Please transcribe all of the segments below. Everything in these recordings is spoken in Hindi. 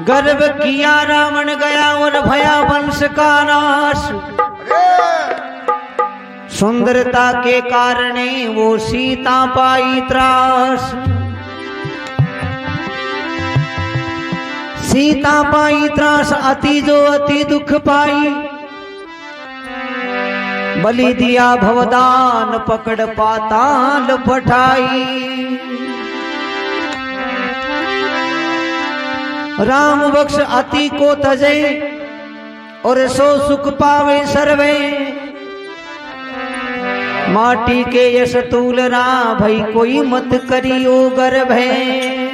गर्व किया रावण गया और भया वंश का नाश। सुंदरता के कारण वो सीता पाई त्रास। सीता पाई त्रास अति जो अति दुख पाई। बलि दिया भवदान पकड़ पाताल पठाई। राम बख्श अति को तजे और सो सुख पावे सर्वे। माटी के यश तुलना भई कोई मत करियो गर्भ है।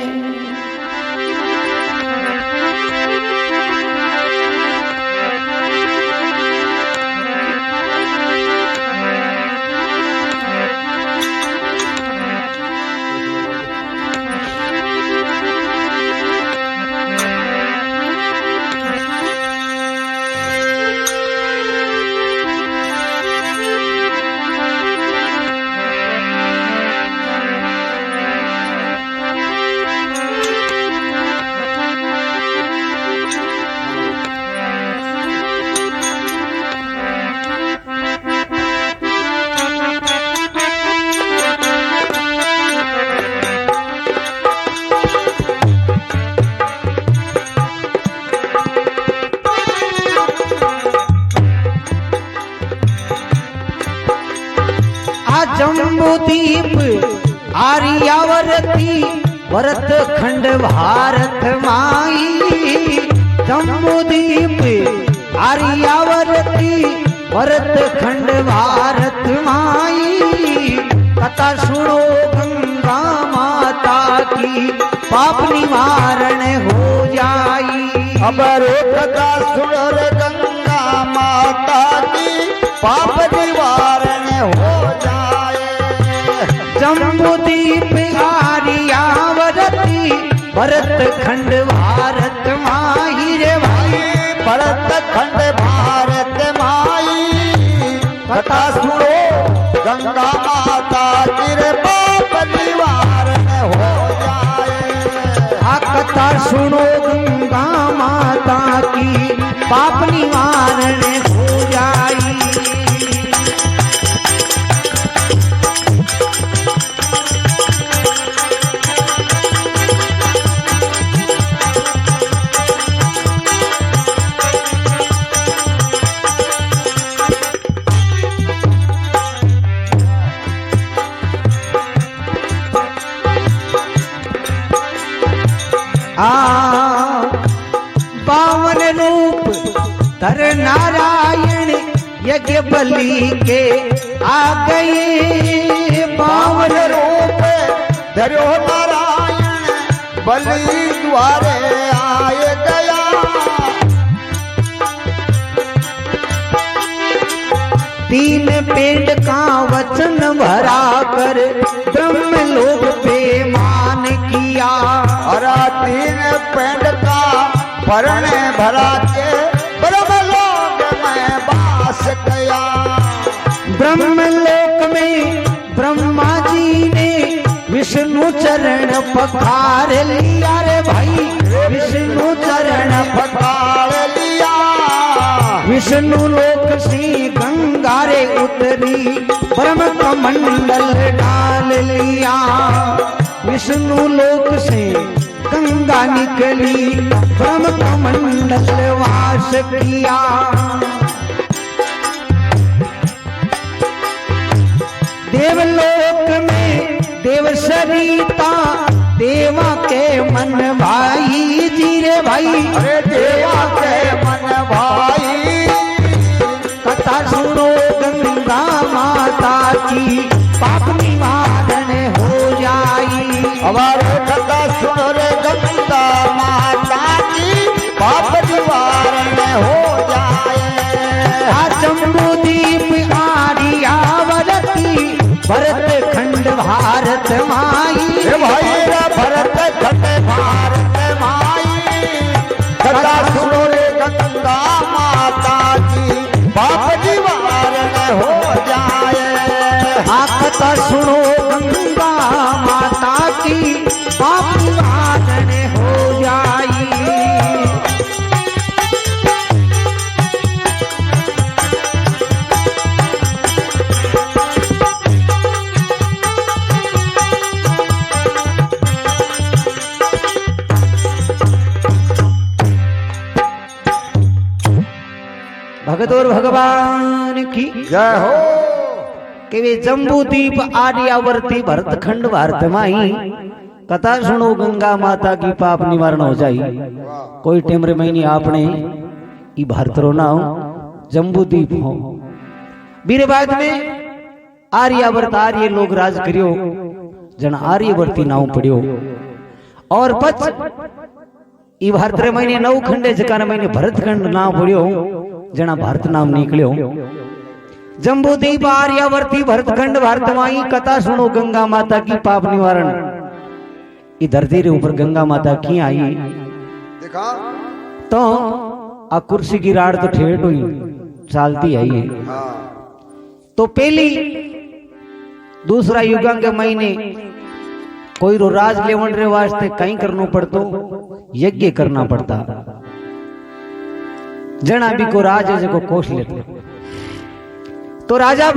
जम्बूदीप आर्यावर्ती भरत खंड भारत माई। जम्बूदीप आर्यावर्ती भरत खंड भारत माई। कथा सुनो गंगा माता की पाप निवारण हो जाई। अबर कथा सुनो रे गंगा माता की पाप निवारण हो जाए। जम्बूदीप आर्यावर्ती भरत खंड भारत माई रे भाई। भरत खंड भारत माई। कथा सुनो गंगा माता की रे पाप निवारण हो जाए। आ कथा सुनो गंगा माता की पाप निवारण हो जाई। बावन रूप धर नारायण यज्ञ बलि के आ गए। बावन रूप धरो नारायण बलि द्वारे आए गया। तीन पेड़ का वचन भरा कर ब्रह्म लोक पे मान किया। और तीन पेड़ का वरण भरा के ब्रह्मलोक में वास किया। ब्रह्मलोक में ब्रह्मा जी ने विष्णु चरण पखार लिया रे भाई। विष्णु चरण पखार लिया। विष्णु लोक से गंगा रे उतरी ब्रह्म कमंडल डाल लिया। विष्णु लोक से गंगा निकली ब्रह्म कमंडल वास किया। देवलोक में देव सरिता देवा के मन भाई जी रे भाई। अरे देवा के मन भाई। कथा सुनो गंगा माता की पाप निवारण हो जाई। हमारे कथा सुनो रे गंगा माता की पाप निवारण हो जाए। जम्बूदीप आर्यावर्ती भरत खंड भारत माई। भाई भरत खंड भारत माई। कथा सुनो रे गंगा माता की कथा सुनो गंगा माता की पाप निवारण हो जाई। भगत और भगवान की जय हो। कि वे जम्बूदीप आर्यावर्ती भरतखंड भारत माई कथा सुनो गंगा माता की पाप निवारण हो जाई। कोई टेमरे महीने आपने ई भारत रो नाम जम्बूदीप हो। बीरे बाद में आर्यावर्त आर्य लोग राज करियो जन आर्यवर्ती नाम पड़ियो और पच ई भारत रे महीने 9 खंडे जकाने महीने भरतखंड नाम पड़ियो जना भारत नाम निकलियो। जम्बूदीप आर्यावर्ती भरतखंड भारत माई कथा सुनो गंगा माता की पाप निवारण। ई धरती रे ऊपर गंगा माता की आई देखा तो आ कुर्सी की राड तो ठेठ हुई चालती आई है। तो पहली दूसरा युगा के महीने कोई रो राज लेवन रे वास्ते कहीं करनो पड़तो यज्ञ करना पड़ता जना भी को राज है जो कोष लेते। तो राजा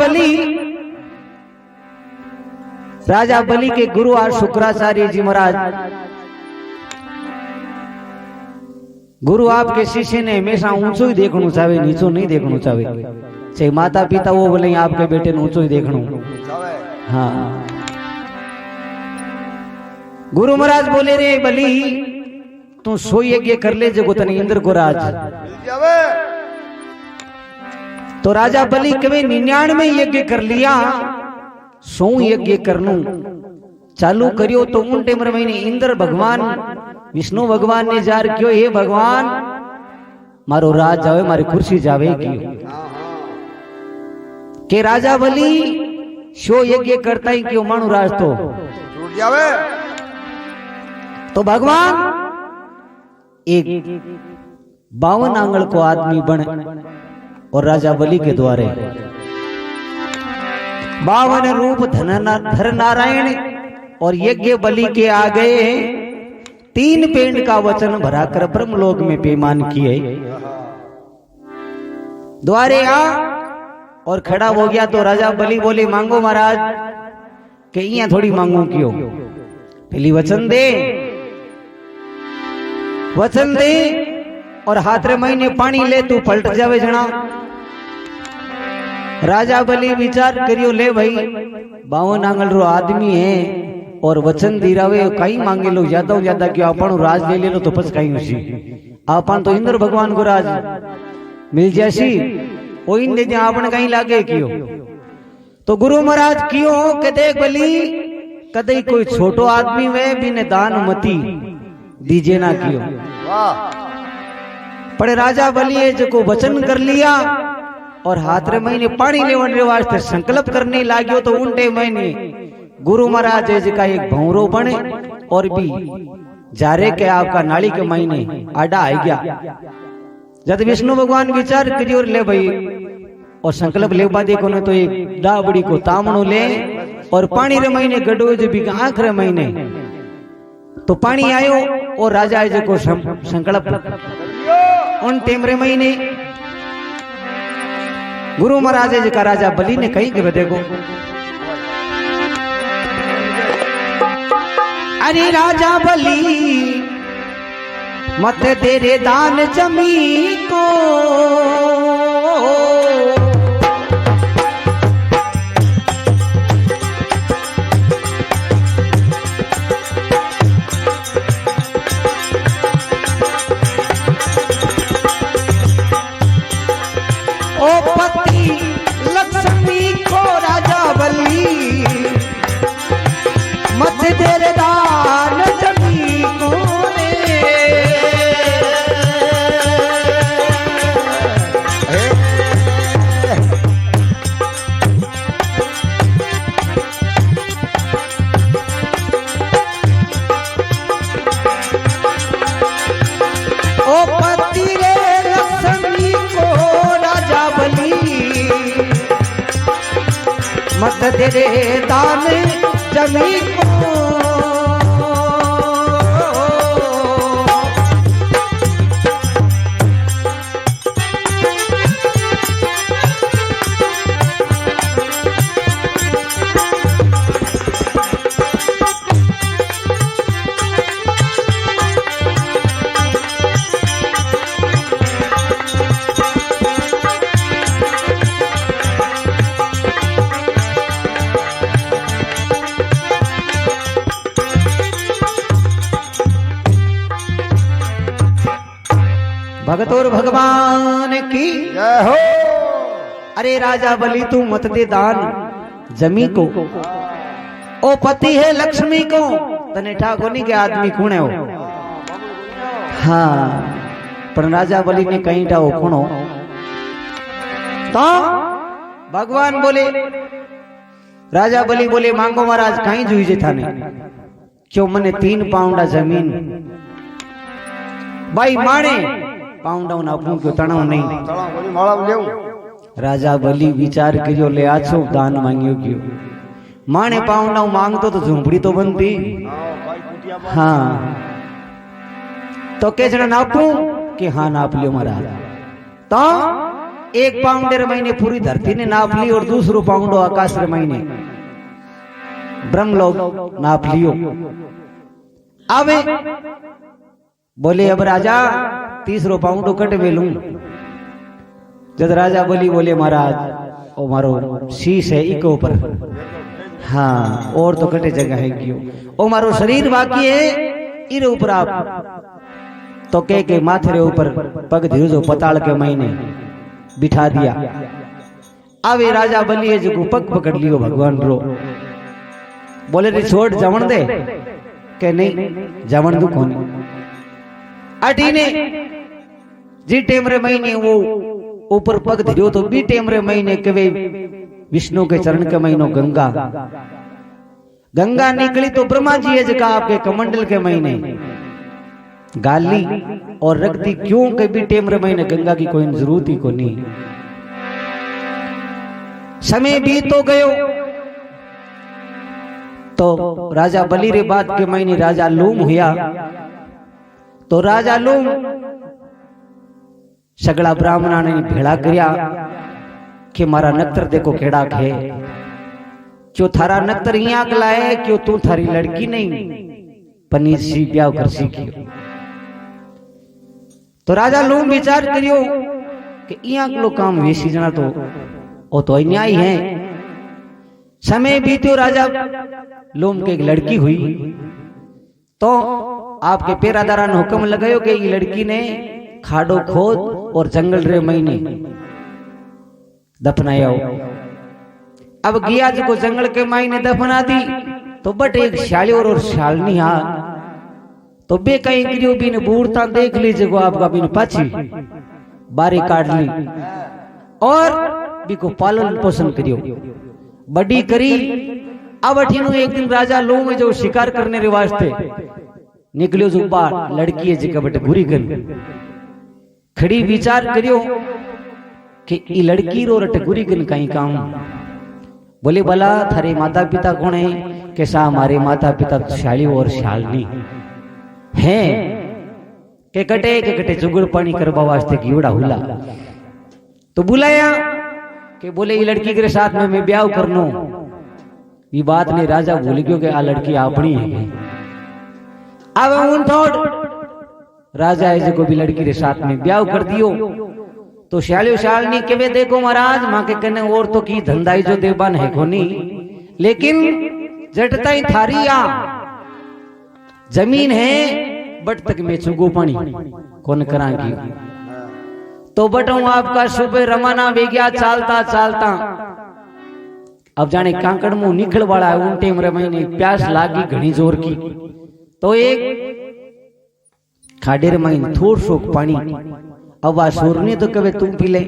बलि के गुरु आज शुक्राचार्य जी महाराज गुरु आपके शिष्य ने हमेशा ऊंचो ही देखना चाहे नीचो नहीं देखना चाहे। चाहे माता पिता वो बोले आपके बेटे ने ऊंचो ही देखना। हाँ गुरु महाराज बोले रे बलि तू सो यज्ञ कर ले जो तने इंद्र को राज। तो राजा बलि कभी 99 यज्ञ कर लिया 100 यज्ञ करनू चालू करियो। तो उन टेम महीने इंद्र भगवान विष्णु भगवान ने जार क्यों हे भगवान मारो राज जावे मारी कुर्सी जावे क्यों के राजा बलि शो यज्ञ करता ही क्यों मानु राज तो टूट जावे। तो भगवान एक 52 आंगल को आदमी बन और राजा बलि के द्वारे 52 रूप धर नारायण और यज्ञ बलि के आ गए 3 पेंड का वचन भराकर ब्रह्मलोक में पेमान किए। द्वारे आ और खड़ा हो गया। तो राजा बलि बोले मांगो महाराज के यहाँ थोड़ी मांगू क्यों पहली वचन दे और हाथ रे महीने पानी ले तू पलट जावे जना। राजा बलि विचार करियो ले भाई 52 आंगल रो आदमी है और वचन दीरावे कई मांगे लो ज्यादा क्यों अपन राज ले लो तो पस कहीं उसी अपन तो इंद्र भगवान को राज मिल जैसी वो इन दे आपने कहीं लागे क्यों। तो गुरु महाराज क्यों के देख बलि कदे कोई छोटो आदमी वे बिन दान मती दीजे ना क्यों। पर राजा बलि जो वचन कर लिया और हाथ रे महीने पानी लेवन रे वास्ते संकल्प करने लाग्यो। तो उनटे महीने गुरु महाराज जी का एक भौरो बने और भी जारे के आपका नाली के महीने आडा आ गया। जब विष्णु भगवान विचार करियो ले भाई और संकल्प ले बादे को तो एक डाबड़ी को तामणो ले और पानी रे महीने गडो जो भी आंख रे महीने तो पानी आयो और राजा जी को संकल्प उन टेमरे महीने गुरु महाराज जी का राजा बलि ने कही कि देखो अरे राजा बलि मत तेरे दान जमी को ओ पति लक्ष्मी को राजा बलि मत तेरे दान जमी को मत दे दे दान जमी को। भगत और भगवान की जय हो। अरे राजा बलि तू मत दे दान जमी को, ओ पति है लक्ष्मी को, तने ठाकुर नहीं के आदमी कौन है हो। हाँ पर राजा बलि ने कहीं टाओ कौनो तो भगवान बोले, राजा बलि बोले मांगो महाराज कहीं जुई थाने, क्यों मने 3 पाउंडा जमीन भाई माने पाउंडा ना अपू क्यों तणाव नहीं। तणाव कोनी माळा लेऊ। राजा बलि विचार करियो ले आछो दान मांगियो क्यों, माने पाउंडा मांगतो तो झूंपड़ी तो बनती। हाँ तो के जण नापू कि हाँ नाप लियो महाराज। तो 1 पाउंडर महीने पूरी धरती ने नाप ली और दूसरो पाउंडो आकाश रे महीने ब्रह्मलोक नाप लियो। आवे बोले अब राजा 30 पाउंडो कट वेलू। जब राजा बलि बोले महाराज ओ मारो शीश है इको ऊपर, हाँ और तो कटे जगह है क्यों, ओ मारो शरीर बाकी है इरे ऊपर आप तो के माथे रे ऊपर पग धीरो पताल के महीने बिठा दिया। आवे राजा बलि जो पग पकड़ लियो भगवान रो, बोले रे छोड़ जमन दे के नहीं जमन दू कौन अटी ने जी टेमरे महीने वो ऊपर पग धरियो तो बी टेमरे महीने कवे विष्णु के चरण के महीनो गंगा गंगा निकली तो ब्रह्मा जी है जगह आपके कमंडल के महीने गाली और रख दी। क्यों के बी टेमरे महीने गंगा की कोई जरूरत ही को नहीं। समय बीत तो गयो तो राजा बलि रे बात के महीने राजा लूम हुआ तो राजा लूम सगड़ा ब्राह्मणा ने भेड़ा करया कि मारा नक्तर देखो केड़ा खे, क्यों थारा नक्तर यहाँ लाए, क्यों तू थारी लड़की नहीं पनीर सी ब्याह कर सीखियो। तो राजा लूम विचार करियो कि यहाँ लो काम वेसी जना तो ओ तो अन्याय है। समय बीत्यो राजा लूम के एक लड़की हुई तो आपके पेरादारा ने हुक्म लगायो कि ये लड़की ने खाडो खोद और जंगल रे महीने दफनाया हो। अब गया जो जंगल के महीने दफना दी तो बट एक शाली और शालनी हा तो बे कहीं करियो भी ने बूढ़ता देख लीजिए को आपका भी पाछी बारी काट ली और भी को पालन पोषण करियो बड़ी करी। अब अठीनु एक दिन राजा लो में जो शिकार करने रे वास्ते निकलियो जो बार लड़की है जिका बटे बुरी कर खड़ी विचार करियो कि ई लड़की रो रट गुरी गन कहीं काम। बोले भला थारे माता पिता कौन है, कैसा हमारे माता पिता तो शाली और शालनी हैं के कटे जुगड़ पानी करवा वास्ते कीड़ा हुला। तो बुलाया कि बोले ये लड़की के साथ में मैं ब्याह करनो। ये बात ने राजा भूल गयो कि आ लड़की अपनी है। अब उन थोड़ राजा है जो भी लड़की के साथ में ब्याह कर दियो तो शालियो शालनी के वे देखो महाराज माँ के कने और तो की धंधाई जो देवान है कोनी, लेकिन जटता ही थारी आ जमीन है बट तक में चुगो पानी कौन करांगी। तो बटू आपका सुबह रवाना वे गया चालता चालता। अब जाने कांकड़ मुंह निकल वाला है उन टेम रे महीने प्यास लागी घनी जोर की तो एक खाडेर महीने थोड़ सोक पानी। अब वह सोरने तो कवे तुम पी ले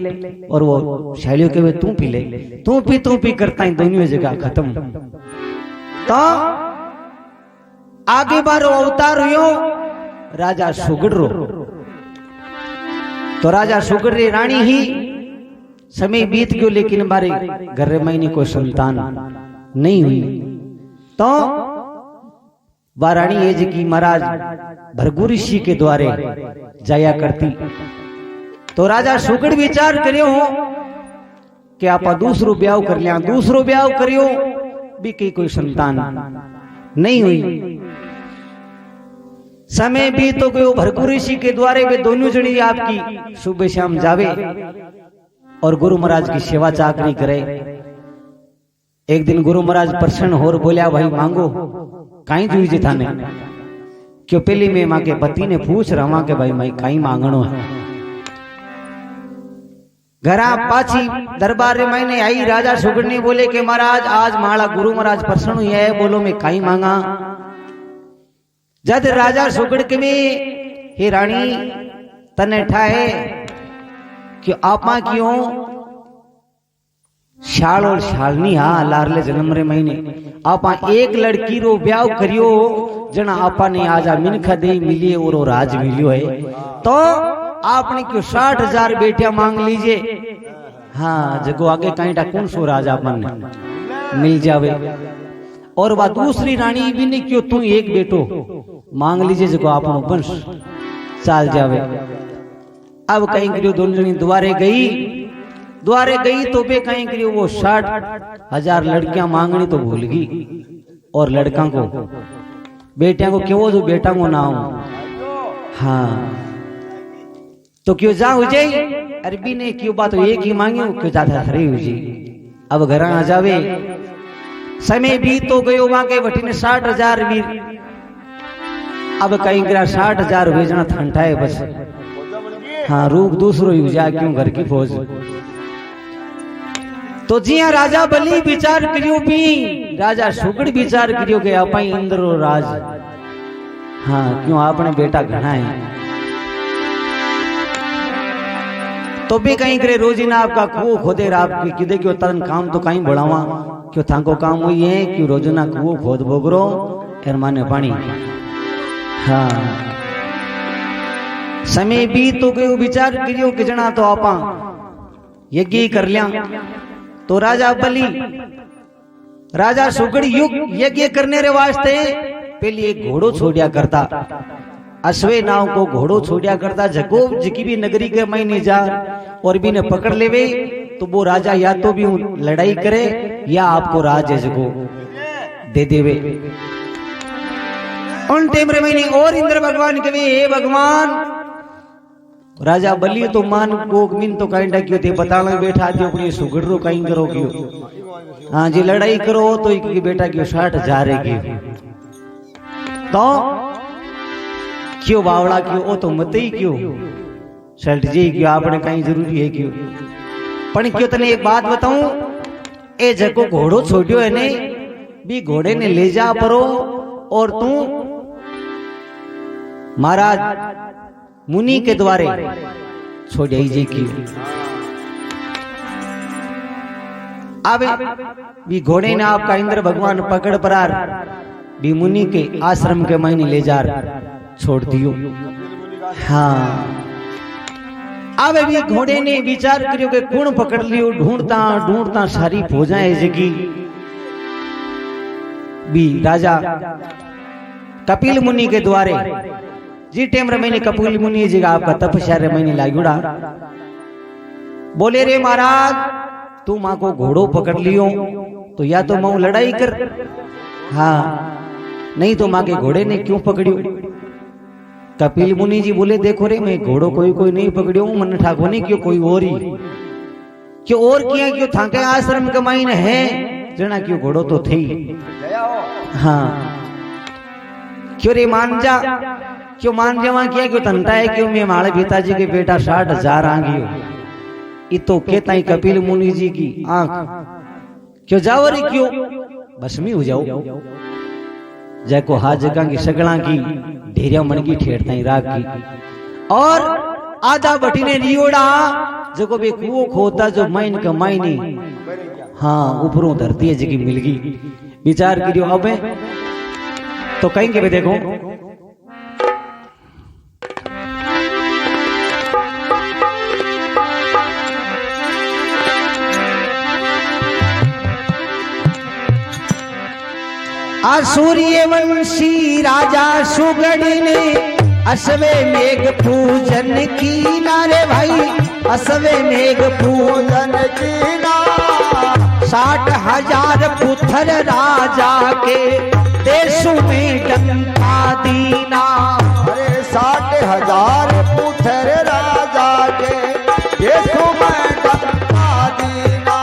और वो शैलियों कवे तुम पी ले, तू पी करता है दोनों जगह खत्म। तो आगे बार अवतार हुयो राजा सुगड़ रो। तो राजा सुगड़ री रानी ही समय बीत गयो लेकिन हमारे घर में नहीं कोई संतान नहीं हुई। तो वाराणी एज की महाराज भृगु ऋषि के द्वारे जाया करती। तो राजा सुगड़ विचार करियो कि आप दूसरो ब्याह कर लिया, दूसरो ब्याह करियो भी की कोई संतान नहीं हुई। समय भी तो गयो, भृगु ऋषि के द्वारे वे दोनों जनी आपकी सुबह शाम जावे और गुरु महाराज की सेवा चाकरी करे। एक दिन गुरु महाराज प्रसन्न होर बोलिया, भाई मांगो कहीं जूझे थाने क्यों। पहली में मां के पति ने पूछ रहा के भाई मैं कहीं मांगनो है। घरा पाछी दरबार रे मैंने आई, राजा सुगड़ ने बोले कि महाराज आज माला गुरु महाराज प्रसन्न हुई है, बोलो मैं कहीं मांगा। जद राजा सुगड़ के में हे रानी तने ठाए कि आपा क्यों शाल और शालनी हा लारले जन्म रे महीने आपा एक लड़की रो ब्याह करियो जना आपा ने आजा मिनखा दे मिली और राज मिलियो है। तो आपने क्यों 60,000 बेटिया मांग लीजिए। हाँ जगो आगे कहीं कौन सो राजा अपन मिल जावे। और वह दूसरी रानी भी नहीं क्यों तू एक बेटो मांग लीजिए जगो आपनो वंश चाल जावे। अब कहीं करियो दोनों जनी द्वारे गई तो बे कहीं करियो वो 60,000 लड़कियां मांगनी तो भूल गई और लड़का को बेटिया को क्यों जो बेटा को नाम। हाँ तो क्यों जा हो जाए अरबी ने क्यों बात एक ही मांगी क्यों ज्यादा खरी हो जी। अब घर आ जावे समय भी तो गयो वहां के बटी ने 60,000 वीर। अब कहीं गिरा 60,000 भेजना ठंडा है बस। हाँ रूप दूसरो ही जा क्यों घर की फौज। तो जिया राजा बलि विचार करियो भी राजा सुगड़ विचार करियो के आपा इंद्रो राज। हाँ क्यों आपने बेटा घना है तो भी कहीं करे रोजीना आपका कुओं खोदे आपकी किदे क्यों तन काम तो कहीं बढ़ावा क्यों थाको काम हुई है क्यों रोजाना कुओं खोद बोगरो एर माने पानी। हाँ समय भी तो गयो विचार करियो कि जना तो आपा यज्ञ कर लिया। तो राजा बलि राजा सुगड़ युग यज्ञ करने रे वास्ते पहले एक घोड़ो छोड़िया करता, अश्वे नाव को घोड़ो छोड़िया करता। जगो जिकी भी नगरी के महीने जा और भी ने पकड़ लेवे तो वो राजा या तो भी लड़ाई करे या आपको राज जगो दे देवे। उन टाइम रे महीने और इंद्र भगवान कहे हे भगवान राजा बलि तो मान को मिन तो काइंडा क्यों थे बताना बैठा दियो अपनी सुगड़ रो कहीं करो क्यों। हाँ जी लड़ाई करो तो एक बेटा क्यों 60,000 की तो क्यों बावड़ा क्यों ओ तो मत ही क्यों शर्ट जी क्यों आपने कहीं जरूरी है क्यों। पण क्यों तने एक बात बताऊं ए जको घोड़ो छोड़ियो है ने भी घोड़े ने ले जा परो और तू महाराज मुनि के द्वारे छोड़िया जी की। अब भी घोड़े ने आपका इंद्र भगवान पकड़ परार भी मुनि के आश्रम के महीने ले जा छोड़ दियो। हाँ अब भी घोड़े ने विचार करियो कि कौन पकड़ लियो ढूंढता ढूंढता सारी फौजाएं जगी। भी राजा कपिल मुनि के द्वारे जी टेम रे मैंने कपिल मुनि जी आपका तपस्या रे मैंने लागुड़ा बोले रे महाराज तू मां को घोड़ो पकड़ लियो तो या तो मां लड़ाई कर। हाँ नहीं तो मां के घोड़े ने क्यों पकड़ियो। कपिल मुनि जी बोले देखो रे मैं घोड़ो कोई नहीं पकड़ियो मन ठाको नहीं क्यों कोई और ही क्यों और किया क्यों थाके आश्रम के माइन है जना क्यों घोड़ो तो थी। हाँ क्यों रे मान जा क्यों मान जावा किया क्यों तंता है क्यों मैं मारे पिताजी के बेटा 60,000 आ गयो इतो कहता ही कपिल मुनि जी की आंख क्यों जाओ रे क्यों भस्मी हो जाओ जैको हा जगह की सगड़ा की ढेरिया मन की ठेरता ही राग की और आधा बटी ने रियोड़ा जको बे कुओं खोता जो माइन का माइनी। हाँ ऊपरों धरती है जगी मिल गई विचार करियो। अब तो कहेंगे भाई देखो आ सूर्यवंशी राजा सुगड़ ने असवे मेघ पूजन की नारे भाई, असवे मेघ पूजन की ना। 60,000 पुत्र राजा के देशों में डंका दीना। अरे 60,000 पुत्र राजा के देशों में डंका दीना।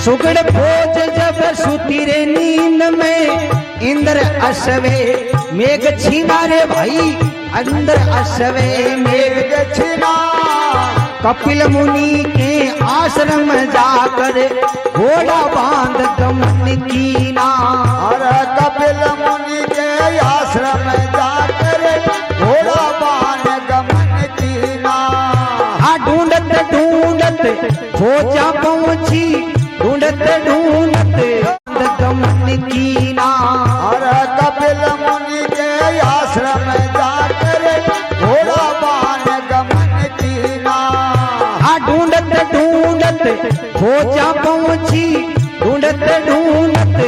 सुगड़ भोज जब सुती रे नींद में, इंद्र असवे मेघ छीना रे भाई, इंद्र असवे मेघ छीना। कपिल मुनि के आश्रम जाकर घोड़ा बांध गमन कीना। अरे कपिल मुनि के आश्रम जाकर घोड़ा बांध गमन कीना। हाँ ढूंढत ढूंढत खोजा पहुंची, ढूंढत ढूंढत गमन कीना। अरे कपिल मुनि के आश्रम जाकर घोड़ा बांध गमन कीना। हाँ ढूंढत ढूंढत खोजा पहुंची, ढूंढत ढूंढत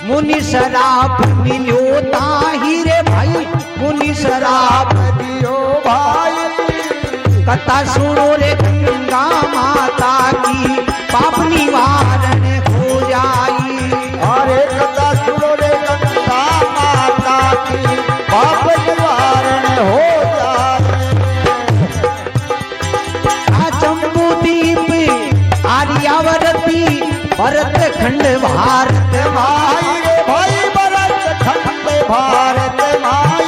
मुनि शराब मिलो ताही रे भाई, मुनि शराब दियो भाई। कथा सुनो रे गंगा माता की, पाप निवारण हो जाई। अरे कथा सुनो रे गंगा माता की, पाप निवारण हो जाए। जम्बू दीप आर्यावर्ती भरत खंड भारत भाई रे भाई भरत खंड भारत भाई।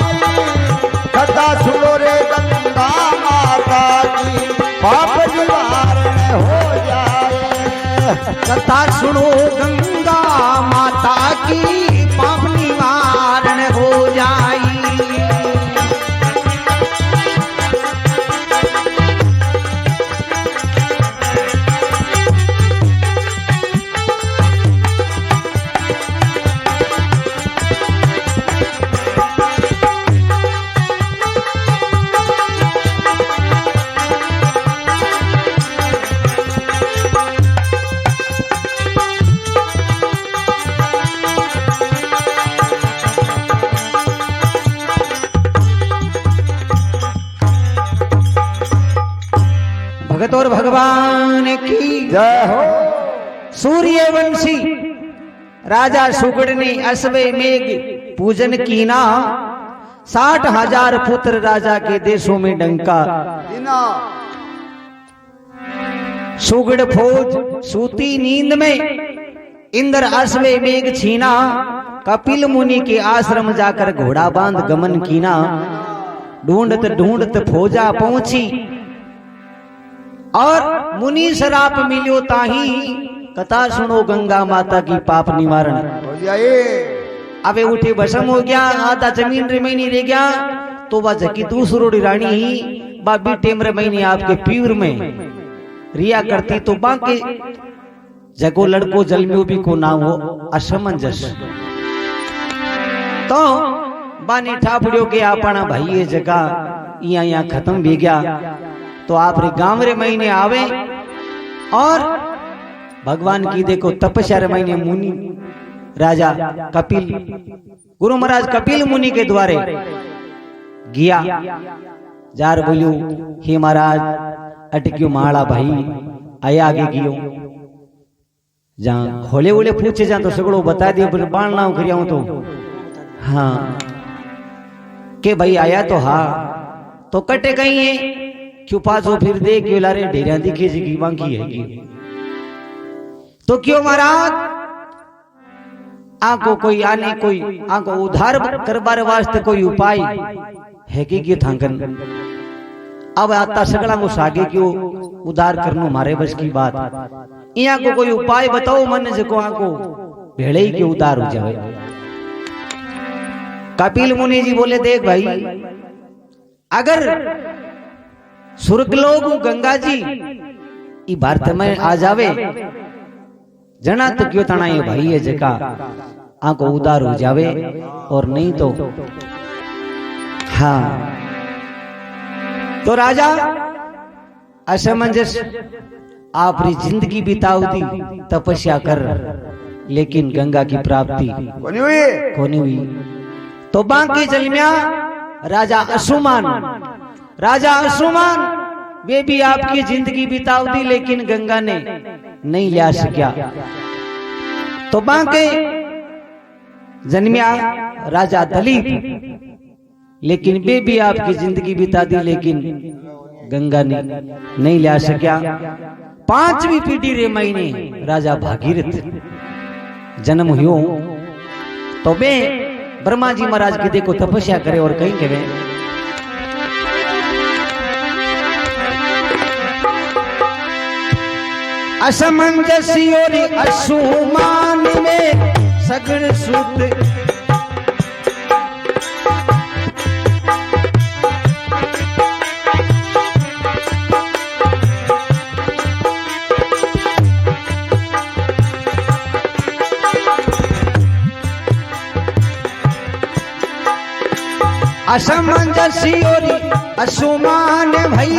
कथा सुनो रे गंगा माता की, पाप निवारण हो जाए। कथा सुनो गंगा माता की, पाप निवारण हो जाई। भगत और भगवान की जय हो। सूर्यवंशी राजा सुगड़ ने असवे मेघ पूजन कीना। 60,000 पुत्र राजा के देशों में डंका। दीना। सुगड़ फौज सूती नींद में, इंद्र असवे मेघ छीना। कपिल मुनि के आश्रम जाकर घोड़ा बांध गमन कीना। ढूंढत ढूंढत फौजा पहुंची, और मुनि शराप मिलो ताही। कथा सुनो गंगा माता की, पाप निवारण हो जाए। अबे उठे भस्म हो गया, आधा जमीन रिमेनी रह गया, तो वह जकी दूसरो रानी ही बाबी टेमरे महीने आपके पीर में रिया करती, तो बाकी जगो लड़को जल में भी को नाम हो असमंजस। तो बानी ठापड़ियों के आपना भाई ये जगह यहाँ खत्म भी गया, तो आप रे गांव रे महीने आवे और भगवान की देखो तपस्या रे महीने मुनि राजा कपिल, गुरु महाराज कपिल मुनि के द्वारे गया। जार बोलियो हे महाराज अटक्यो माड़ा भाई आया आगे गियो। जहाँ होले होले पूछे जा तो सगड़ो बता दियो, पर बाण ना करिया हूं तो हाँ के भाई आया तो हाँ, तो कटे कहीं है क्यों पासो फिर देख क्यों लारे ढेरिया दिखे जी बांकी है तो क्यों महाराज आको कोई आने कोई आको उधार करबार वास्ते कोई उपाय है कि क्यों थांकन। अब आता सगड़ा को सागे क्यों उधार करनो मारे बस की बात। यहाँ को कोई उपाय बताओ मन से को आको भेड़े ही के उधार हो जाए। कपिल मुनि जी बोले देख भाई, अगर स्वर्गलोक गंगा जी ई भारत में आ जावे जना तो क्यों तना ये भाई है जका आको उधार हो जावे, और नहीं तो हाँ। तो राजा असमंजस आपरी जिंदगी बिताऊ दी तपस्या कर, लेकिन गंगा की प्राप्ति को नहीं हुई। तो बाकी जलमिया राजा असुमान वे भी आपकी जिंदगी बिताऊ दी, लेकिन गंगा ने नहीं लिया सकिया। तो बाकी जन्मिया राजा दलीप, लेकिन वे भी आपकी जिंदगी बिता दी, लेकिन गंगा ने नहीं लिया सकिया। 5वीं पीढ़ी रे महीने राजा भागीरथ जन्म हुयो। तो वे ब्रह्मा जी महाराज की देखो तपस्या करे और कहीं के वे असमंजसी और असुमान में सगड़ सुत असमंजसी और असुमान भाई,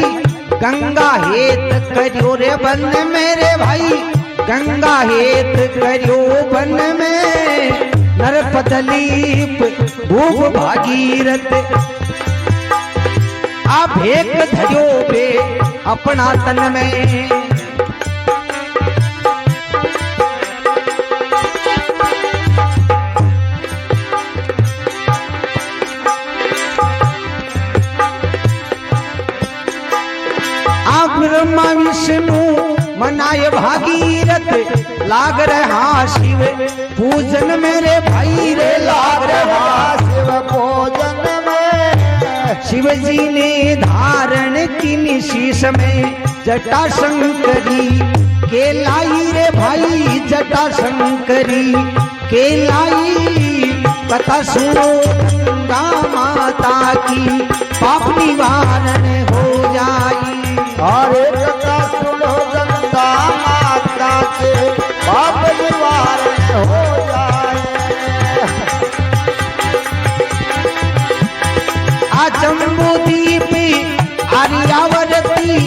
गंगा हेत करियो रे बन मेरे भाई, गंगा हेत करियो बन में नरपतलीप भूप भागीरथ, आप एक धरियो बे अपना तन में। ब्रह्मा विष्णु मनाए भागीरथ, लाग रहा शिव पूजन मेरे भाई रे, लाग रहा शिव पूजन में। शिव जी ने धारण की शीश में जटा शंकरी के लाई रे भाई, जटा शंकरी के लाई। कथा सुनो गंगा माता की पाप निवारण हो जाई, अरे कथा सुनो गंगा माता के पाप निवारण हो जाए। जम्बूदीप आर्यावरती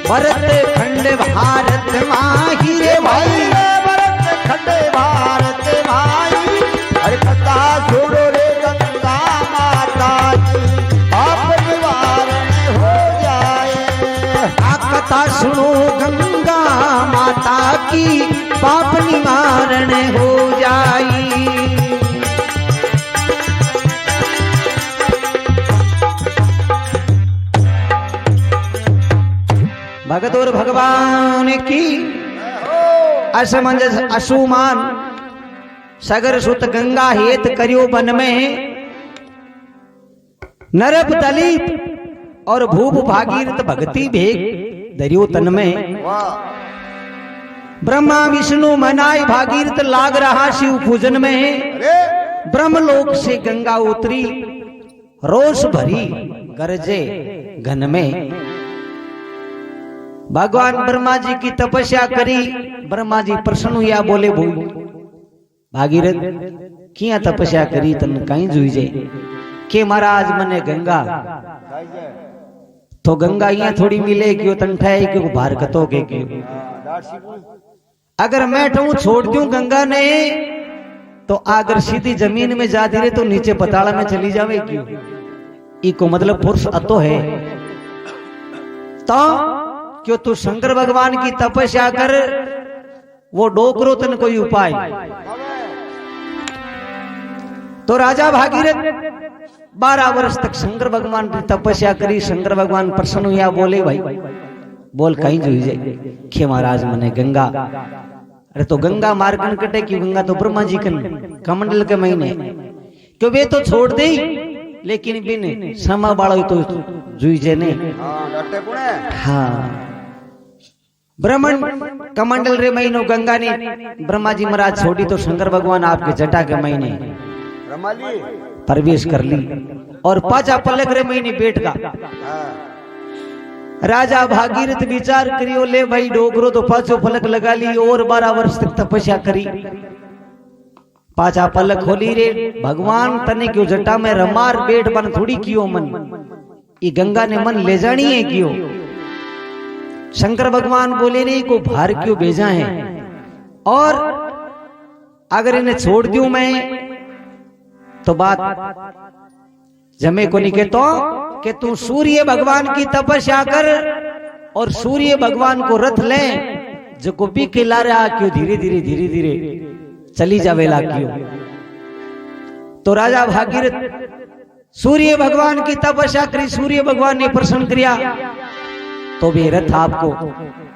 भरत खंड भारत माही रे भाई, भरत खंड भारत माही। अरे कथा सुनो रे गंगा माता की पाप निवारण हो जाए। कथा सुनो गंगा माता की पाप निवारण हो जाई। भगत और भगवान की असमंजस असुमान सगर सुत गंगा हेत करियो बन में नरप दलीप और भूप भागीरथ भक्ति भेग दरियो तन में। ब्रह्मा विष्णु मनाई भागीरथ लाग रहा शिव पूजन में। ब्रह्मलोक से गंगा उतरी रोष भरी गरजे घन में। भगवान ब्रह्मा जी की तपस्या करी, ब्रह्मा जी प्रसन्न हुआ, बोले भू भागीरथ किया तपस्या करी तन कहीं जुईजे के महाराज मने गंगा तो गंगा यहाँ थोड़ी मिले क्यों तंठाए क्यों बाहर कतो के क्यों। अगर मैं कहूं छोड़ दूं गंगा ने तो अगर सीधी जमीन में जा रहे तो नीचे पताड़ा में चली जावे क्यों। इको मतलब पुरुष अतो है तो क्यों तू शंकर भगवान की तपस्या कर, वो डोकरो तन कोई उपाय। तो राजा भागीरथ 12 वर्ष तक शंकर भगवान की तपस्या करी। शंकर भगवान प्रसन्न हुआ, बोले भाई बोल कहीं जो जाए खे महाराज मने गंगा। अरे तो गंगा मार्कन कटे की गंगा तो ब्रह्मा जी कन कमंडल के महीने क्यों वे तो छोड़ दे, लेकिन बिन समा बाड़ो तो जुईजे ने। हाँ ब्राह्मण कमंडल रे महीनो गंगा ने ब्रह्मा जी महाराज छोड़ी तो शंकर भगवान आपके जटा के महीने प्रवेश कर ली और पाचा पलक रे महीने बैठ का। राजा भागीरथ विचार करियो ले भाई डोगरो तो पाचो पलक लगा ली और 12 वर्ष तक तपस्या करी। पाचा पलक खोली रे भगवान तने क्यों जटा में रमार बैठ बन थोड़ी कियो मन, ये गंगा ने मन ले जानी है क्यों। शंकर भगवान बोले नहीं को भार क्यों भेजा है, और अगर इन्हें छोड़ दूं मैं तो बात जमे को नहीं कहता कि तू सूर्य भगवान की तपस्या कर और सूर्य भगवान को रथ ले जो गोपी के लारा क्यों धीरे धीरे चली जावेला क्यों। तो राजा भागीरथ सूर्य भगवान की तपस्या करी, सूर्य भगवान ने प्रसन्न किया तो भी रथ आपको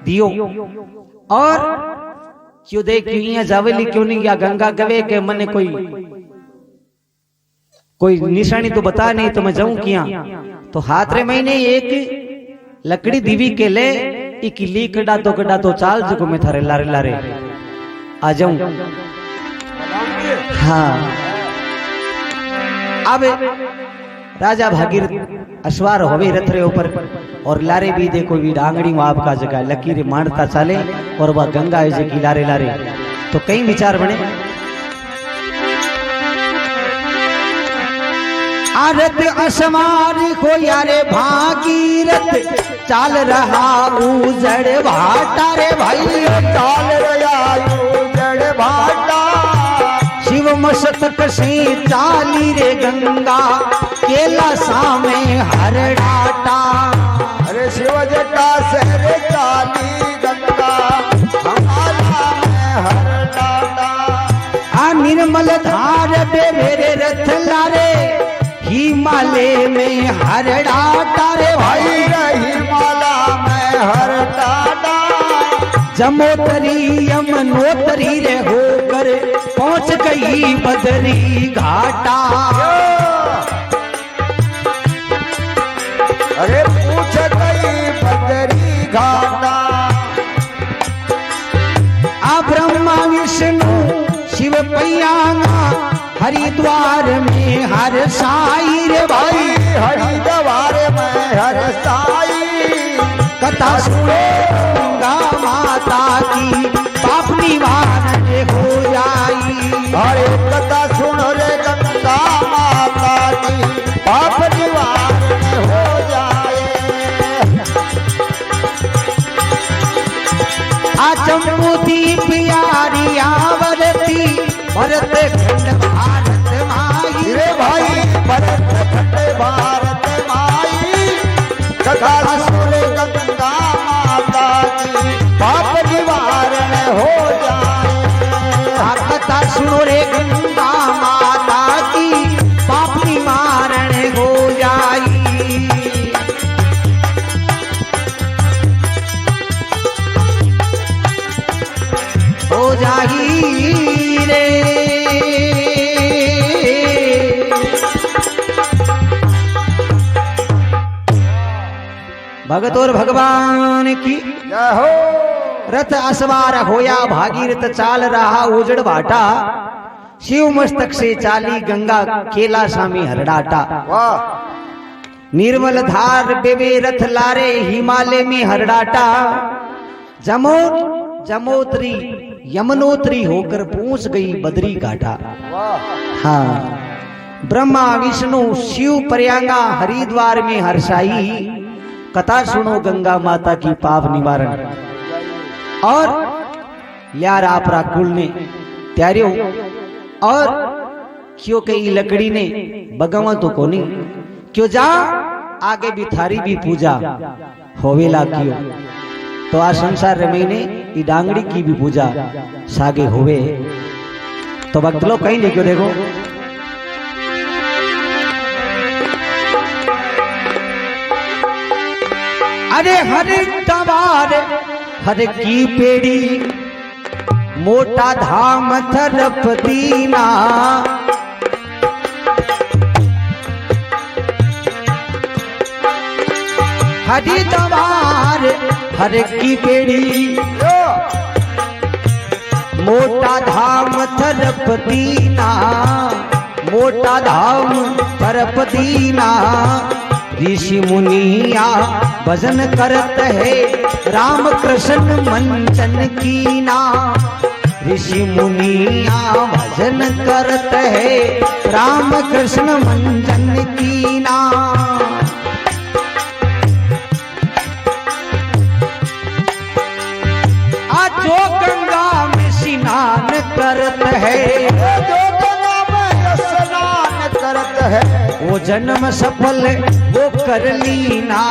दियो, और क्यों देख क्यों जावेली क्यों नहीं गया गंगा गवे के मने कोई निशानी तो बता नहीं तो मैं जाऊं किया। तो हाथ रे मैंने एक लकड़ी दीवी के ले एक ली कड़ा तो चाल जो मैं थारे लारे लारे आ जाऊं। हाँ अब राजा भागीरथ अश्वार होवे रथ रे ऊपर और लारे भी देखो भी डांगड़ी में आपका जगह लकीर मारता चाले और वह गंगा है की लारे लारे। तो कई विचार बने आरत असमार को यारे भागीरथ चाल रहा उजड़ भाटा रे भाई, चाल रहा उजड़ भाटा शिव मस्तक से चाली रे गंगा केला सामे हर डाटा। अरे शिव जटा सहरे चाली गंगा हमारा में हर डाटा। आ निर्मल धार पे मेरे रथ लारे हिमालय में हर डाटा रे भाई, हिमाला में हर डाटा। जमोतरी यमुनोतरी रे होकर पहुंच गई बदरी घाटा। अरे पूछ गई बदरी घाटा। आ ब्रह्मा विष्णु शिव पैयाना हरिद्वार में हर साई रे भाई, हरिद्वार में हर साई। कथा सुनो गंगा माता की पाप निवारण हो जाई। अरे कथा सुनो रे गंगा माता की पाप निवारण हो जाए। आ जम्मू दीप यारी आवरती भरत खंड भारत माई रे भाई, भरत खंड भारत माई। कथा सुनो गंगा माता की पाप निवारण हो जाए। कथा सुनो रे गंगा माता की पाप निवारण हो जाई। हो जाई रे भगत और भगवान की जय हो। रथ असवार होया भागीरथ चाल रहा उजड़ भाटा, शिव मस्तक से चाली गंगा केला सामी हरडाटा। वाह। निर्मल धार बेबे रथ लारे हिमालय में हरडाटा, जमोतरी यमुनोत्री होकर पहुंच गई बदरी घाटा। वाह। हाँ ब्रह्मा विष्णु शिव पर्यांगा हरिद्वार में हर्षाई। कथा सुनो गंगा माता की पाप निवारण। और यार आपरा कुल ने त्यारियो और क्यों कई लकड़ी ने बगवत को नहीं क्यों जा आगे भी थारी भी पूजा होवेला क्यों। तो आ संसार रमईने ई डांगड़ी की भी पूजा सागे होवे। तो भक्त लोग कहीं नहीं क्यों देखो अरे हरे तवार हर की पेड़ी मोटा धाम थरपतीना। हरिद्वार हर की पेड़ी मोटा धाम थरपतीना। मोटा धाम थरपतीना। ऋषि मुनिया भजन करत है राम कृष्ण मंचन कीना। ऋषि मुनिया भजन करत है राम कृष्ण मंचन कीना। है, जो गंगा में स्नान करत है, वो जन्म सफल वो कर लीना,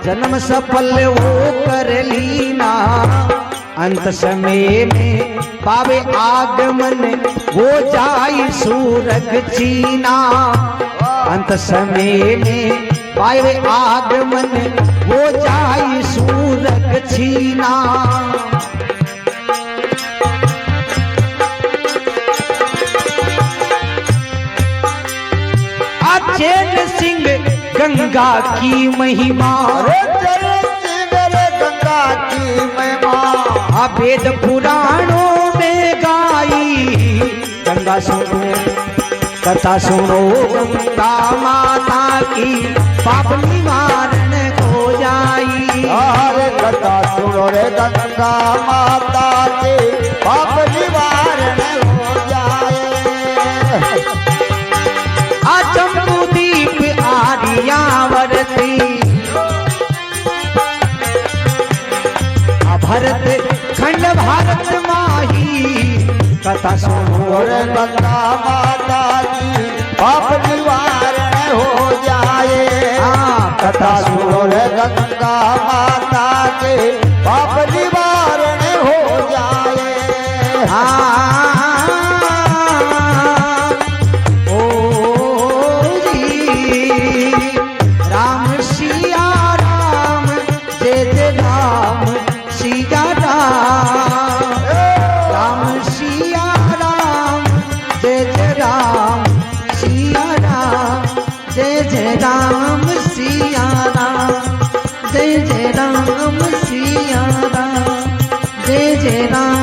जन्म सफल वो कर लीना। अंत समय में पावे आगमन वो जाई सूरग चीना, अंत समय में पावे आगमन वो जाई सूरग चीना। चैन सिंह गंगा की महिमा, चरण सिंह रे गंगा की महिमा, वेद पुराणों में गाई। गंगा सुनो कथा सुनो, गंगा माता की पाप निवारण हो जाई। अरे कथा सुनो रे गंगा माता की पाप निवारण हो जाए। जम्बू दीप आर्यावर्ती, भरत खंड भारत माही। कथा सुनो रे गंगा माता की पाप निवारण हो जाए। कथा सुनो रे गंगा माता के पाप निवारण हो जाए। राम सिया राम जय जय राम सिया राम, राम सिया राम जय जय राम सिया राम, जय जय राम सिया राम, जय जय राम सिया राम, जय जय राम।